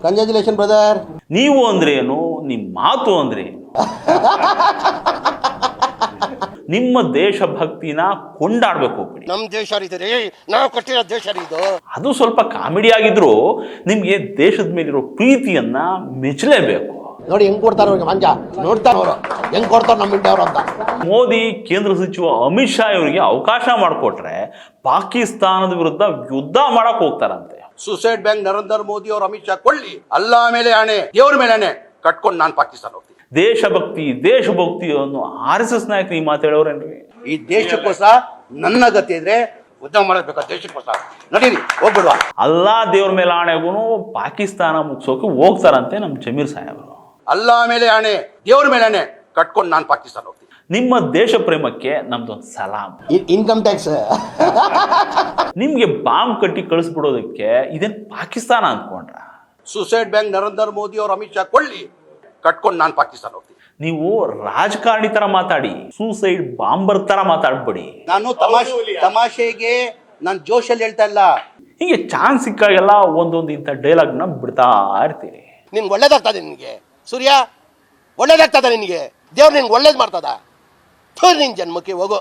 Congratulation brother. ನೀವು ಅಂದ್ರೆ ಏನು, ನಿಮ್ಮ ಮಾತು ಅಂದ್ರೆ ಏನು? ನಿಮ್ಮ ದೇಶಭಕ್ತಿನ ಕೊಂಡಾಡ್ಬೇಕು ಬಿಡಿ. ನಮ್ ದೇಶ ರೀ, ನಾವು ಕಟ್ಟಿರೋ ದೇಶ ಇದು. ಅದು ಸ್ವಲ್ಪ ಕಾಮಿಡಿ ಆಗಿದ್ರು ನಿಮ್ಗೆ ದೇಶದ ಮೇಲಿರೋ ಪ್ರೀತಿಯನ್ನ ಮೆಚ್ಚಲೇಬೇಕು. ನೋಡಿ ಹೆಂಗ್ ಕೊಡ್ತಾರ ಅವ್ರಿಗೆ ಮಂಜ, ನೋಡ್ತಾರ ಅವರು ಹೆಂಗ್ ಕೊಡ್ತಾರ ನಮ್ಮ ಇಂಡಿಯವರು ಅಂತ. ಮೋದಿ ಕೇಂದ್ರ ಸಚಿವ ಅಮಿತ್ ಶಾ ಇವರಿಗೆ ಅವಕಾಶ ಮಾಡಿಕೊಟ್ರೆ ಪಾಕಿಸ್ತಾನದ ವಿರುದ್ಧ ಯುದ್ಧ ಮಾಡಕ್ ಹೋಗ್ತಾರಂತೆ. ಸುಸೈಡ್ ಬ್ಯಾಂಕ್ ನರೇಂದ್ರ ಮೋದಿ ಅವರು ಅಮಿತ್ ಶಾ ಕೊಳ್ಳಿ, ಅಲ್ಲಾ ಮೇಲೆ ಆಣೆ, ದೇವ್ರ ಮೇಲೆ ಆಣೆ, ಕಟ್ಕೊಂಡು ನಾನು ಪಾಕಿಸ್ತಾನ ಹೋಗ್ತೀನಿ. ದೇಶಭಕ್ತಿ ಅನ್ನೋ RSS ನಾಯಕರು ಈ ಮಾತು ಹೇಳೋರೇನ್ರಿ? ಈ ದೇಶಕ್ಕೋಸ್ಕರ ನನ್ನ ಗತಿ ಇದ್ರೆ ಯುದ್ಧ ಮಾಡಬೇಕಾ? ದೇಶಕ್ಕೋಸ್ಕರ ನಡೀರಿ, ಹೋಗ್ಬಿಡುವ. ಅಲ್ಲಾ ದೇವ್ರ ಮೇಲೆ ಆಣೆಗೂ ಪಾಕಿಸ್ತಾನ ಮುಗಿಸೋಕೆ ಹೋಗ್ತಾರಂತೆ ನಮ್ಮ ಜಮೀರ್ ಸಾಹೇಬರು. ಅಲ್ಲಾ ಮೇಲೆ ಆಣೆ, ದೇವ್ರ ಮೇಲೆ ಆಣೆ, ಕಟ್ಕೊಂಡು ನಾನು ಪಾಕಿಸ್ತಾನ ಹೋಗ್ತೀನಿ. ನಿಮ್ಮ ದೇಶ ಪ್ರೇಮಕ್ಕೆ ನಮ್ದೊಂದು ಸಲಾಂ. ಇನ್ಕಮ್ ಟ್ಯಾಕ್ಸ್ ನಿಮ್ಗೆ ಬಾಂಬ್ ಕಟ್ಟಿ ಕಳಿಸ್ಬಿಡೋದಕ್ಕೆ ಇದೇನ್ ಪಾಕಿಸ್ತಾನ ಅಂದ್ಕೊಂಡ್ರ? ಸುಸೈಡ್ ಬ್ಯಾಂಕ್ ನರೇಂದ್ರ ಮೋದಿ ಅವರು ಅಮಿತ್ ಶಾ ಕೊಳ್ಳಿ, ಕಟ್ಕೊಂಡು ನಾನು ಪಾಕಿಸ್ತಾನ ಹೋಗ್ತೀನಿ. ನೀವು ರಾಜಕಾರಣಿ ತರ ಮಾತಾಡಿ, ಸೂಸೈಡ್ ಬಾಂಬರ್ ತರ ಮಾತಾಡ್ಬೇಡಿ. ನಾನು ತಮಾಷೆಗೆ ನಾನು ಜೋಶಲ್ಲಿ ಹೇಳ್ತಾ ಇಲ್ಲ. ಹೀಗೆ ಚಾನ್ಸ್ ಸಿಕ್ಕಾಗೆಲ್ಲ ಒಂದೊಂದು ಇಂಥ ಡೈಲಾಗ್ನ ಬಿಡ್ತಾ ಇರ್ತೀರಿ. ನಿನ್ಗೆ ಒಳ್ಳೇದಾಗ್ತದೆ, ನಿನಗೆ ಸೂರ್ಯ ಒಳ್ಳೇದಾಗ್ತದ, ನಿನಗೆ ದೇವ್ರು ನಿನ್ಗೆ ಒಳ್ಳೇದು ಮಾಡ್ತದ. ನಿನ್ ಜನ್ಮಕ್ಕೆ ಹೋಗೋ.